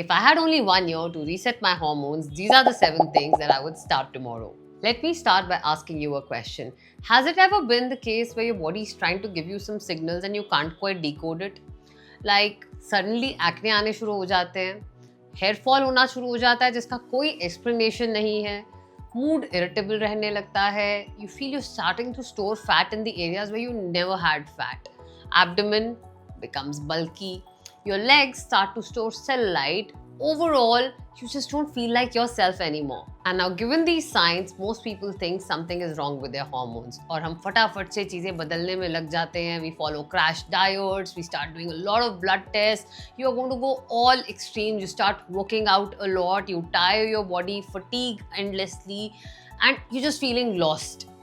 If I had only 1 year to reset my hormones, these are the 7 things that I would start tomorrow. Let me start by asking you a question. Has it ever been the case where your body is trying to give you some signals and you can't quite decode it? Like suddenly acne आने शुरू हो जाते हैं, hair fall होना शुरू हो जाता है जिसका कोई एक्सप्लेनेशन नहीं है, मूड इरिटेबल रहने लगता है, you feel you're starting to store fat in the areas where you never had fat, abdomen becomes bulky, your legs start to store cellulite. Overall, you just don't feel like yourself anymore. And now, given these signs, most people think something is wrong with their hormones. और हम फटाफट से चीजें बदलने में लग जाते हैं. We follow crash diets. We start doing a lot of blood tests. You are going to go all extreme. You start working out a lot. You tire your body, fatigue endlessly, and you're just feeling lost.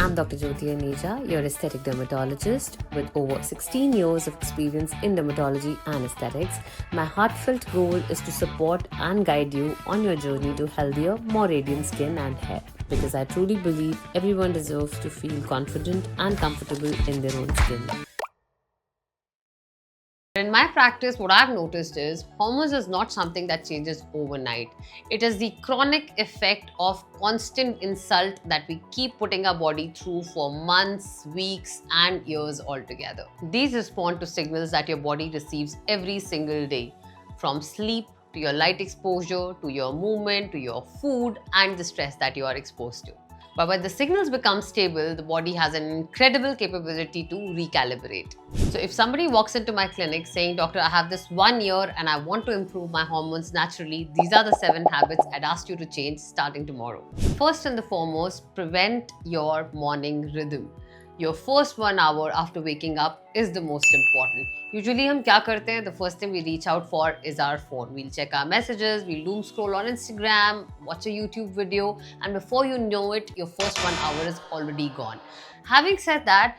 I'm Dr. Jyoti Aneja, your aesthetic dermatologist with over 16 years of experience in dermatology and aesthetics. My heartfelt goal is to support and guide you on your journey to healthier, more radiant skin and hair. Because I truly believe everyone deserves to feel confident and comfortable in their own skin. In my practice, what I've noticed is hormones is not something that changes overnight. It is the chronic effect of constant insult that we keep putting our body through for months, weeks, and years altogether. These respond to signals that your body receives every single day, from sleep to your light exposure, to your movement, to your food, and the stress that you are exposed to. But when the signals become stable, the body has an incredible capability to recalibrate. So if somebody walks into my clinic saying, Doctor, I have this 1 year and I want to improve my hormones naturally, these are the 7 habits I'd ask you to change starting tomorrow. First and the foremost, prevent your morning rhythm. Your first 1 hour after waking up is the most important. Usually हम क्या करते हैं? The first thing we reach out for is our phone. We'll check our messages, we'll doom scroll on Instagram, watch a YouTube video, and before you know it, your first 1 hour is already gone. Having said that,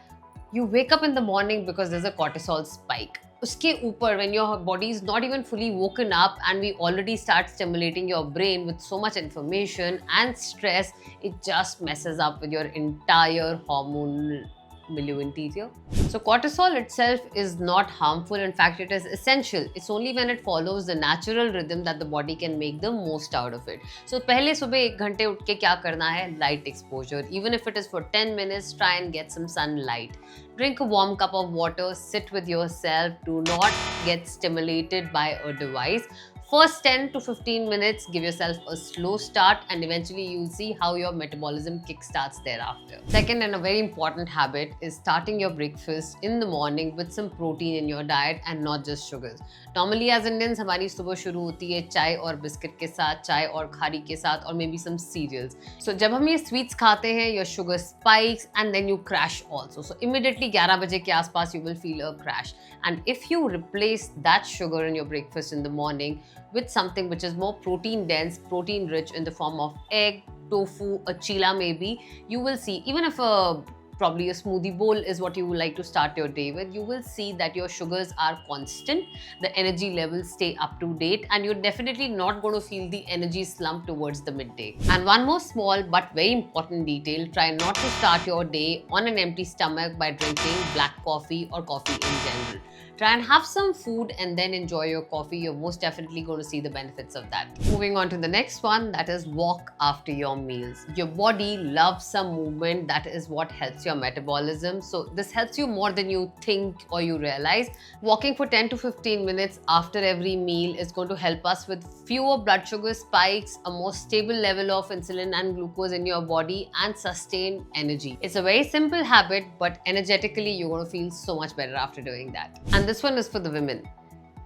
you wake up in the morning because there's a cortisol spike. उसके ऊपर when your body is not even fully woken up and we already start stimulating your brain with so much information and stress, it just messes up with your entire hormonal milieu interior. So cortisol itself is not harmful. In fact, it is essential. It's only when it follows the natural rhythm that the body can make the most out of it. So पहले सुबह 1 घंटे उठ के क्या करना है? Light exposure. Even if it is for 10 minutes, try and get some sunlight. Drink a warm cup of water, sit with yourself, do not get stimulated by a device. First 10 to 15 minutes, give yourself a slow start and eventually you'll see how your metabolism kickstarts thereafter. Second and a very important habit is starting your breakfast in the morning with some protein in your diet and not just sugars. Normally as Indians, हमारी सुबह शुरू होती है चाय और biscuit के साथ, चाय और खारी के साथ और maybe some cereals. So जब हम ये sweets खाते हैं, your sugar spikes and then you crash also. So immediately 11 बजे के आसपास you will feel a crash. And if you replace that sugar in your breakfast in the morning with something which is more protein dense, protein rich in the form of egg, tofu, a chila maybe, you will see, even if probably a smoothie bowl is what you would like to start your day with, you will see that your sugars are constant, the energy levels stay up to date, and you're definitely not going to feel the energy slump towards the midday. And one more small but very important detail, try not to start your day on an empty stomach by drinking black coffee or coffee in general. Try and have some food and then enjoy your coffee. You're most definitely going to see the benefits of that. Moving on to the next one, that is walk after your meals. Your body loves some movement. That is what helps your metabolism. So this helps you more than you think or you realize. Walking for 10 to 15 minutes after every meal is going to help us with fewer blood sugar spikes, a more stable level of insulin and glucose in your body, and sustained energy. It's a very simple habit, but energetically you're going to feel so much better after doing that. And this one is for the women.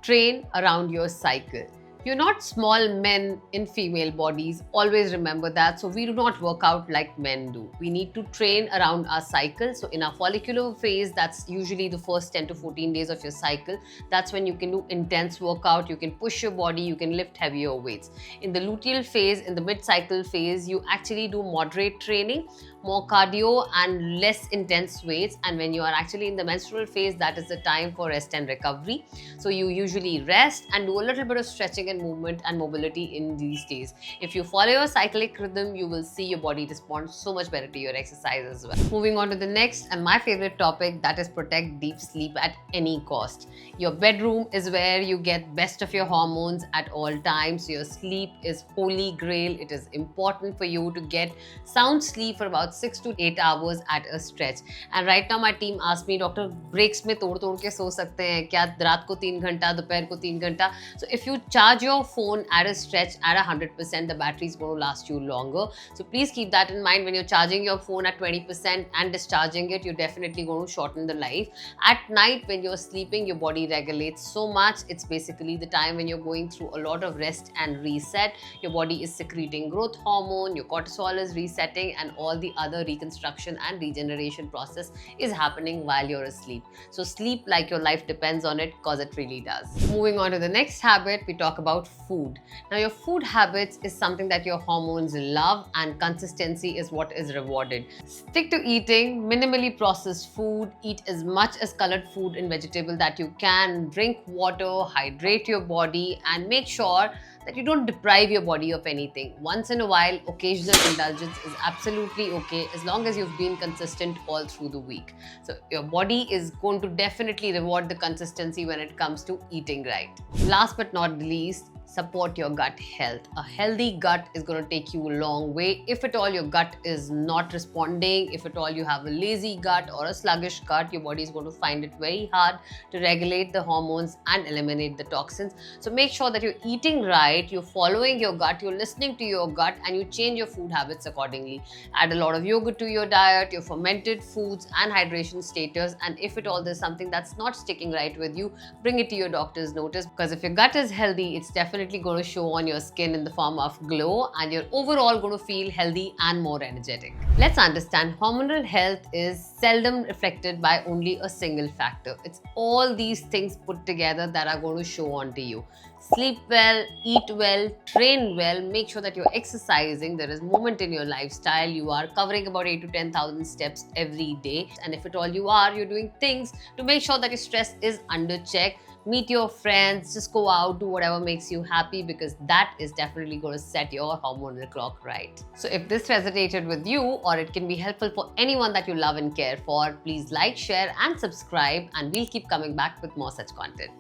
Train around your cycle. You're not small men in female bodies. Always remember that. So we do not work out like men do. We need to train around our cycle. So in our follicular phase, that's usually the first 10 to 14 days of your cycle. That's when you can do intense workout. You can push your body. You can lift heavier weights. In the luteal phase, in the mid-cycle phase, you actually do moderate training, more cardio and less intense weights. And when you are actually in the menstrual phase, that is the time for rest and recovery. So you usually rest and do a little bit of stretching and movement and mobility in these days. If you follow your cyclic rhythm, you will see your body respond so much better to your exercise as well. Moving on to the next and my favorite topic, that is protect deep sleep at any cost. Your bedroom is where you get best of your hormones at all times. Your sleep is holy grail. It is important for you to get sound sleep for about 6 to 8 hours at a stretch. And right now my team asked me, Doctor, breaks में तोड़ तोड़ के सो सकते हैं क्या? रात को 3 घंटा, दोपहर को 3 घंटा. So if you charge your phone at a stretch at 100%, the battery is going to last you longer. So please keep that in mind when you're charging your phone at 20% and discharging it. You're definitely going to shorten the life. At night when you're sleeping, your body regulates so much. It's basically the time when you're going through a lot of rest and reset. Your body is secreting growth hormone, your cortisol is resetting, and all the other reconstruction and regeneration process is happening while you're asleep. So sleep like your life depends on it, because it really does. Moving on to the next habit, we talk about food. Now your food habits is something that your hormones love, and consistency is what is rewarded. Stick to eating minimally processed food, eat as much as colored food and vegetable that you can, drink water, hydrate your body, and make sure that you don't deprive your body of anything. Once in a while, occasional indulgence is absolutely okay as long as you've been consistent all through the week. So your body is going to definitely reward the consistency when it comes to eating right. Last but not least, support your gut health. A healthy gut is going to take you a long way. If at all your gut is not responding, if at all you have a lazy gut or a sluggish gut, your body is going to find it very hard to regulate the hormones and eliminate the toxins. So make sure that you're eating right, you're following your gut, you're listening to your gut, and you change your food habits accordingly. Add a lot of yogurt to your diet, your fermented foods and hydration status. And if at all there's something that's not sticking right with you, bring it to your doctor's notice, because if your gut is healthy, it's definitely going to show on your skin in the form of glow, and you're overall going to feel healthy and more energetic. Let's understand, hormonal health is seldom reflected by only a single factor. It's all these things put together that are going to show on to you. Sleep well, eat well, train well, make sure that you're exercising, there is movement in your lifestyle, you are covering about 8 to 10,000 steps every day. And if at all you are, you're doing things to make sure that your stress is under check. Meet your friends, just go out, do whatever makes you happy, because that is definitely going to set your hormonal clock right. So if this resonated with you, or it can be helpful for anyone that you love and care for, please like, share and subscribe, and we'll keep coming back with more such content.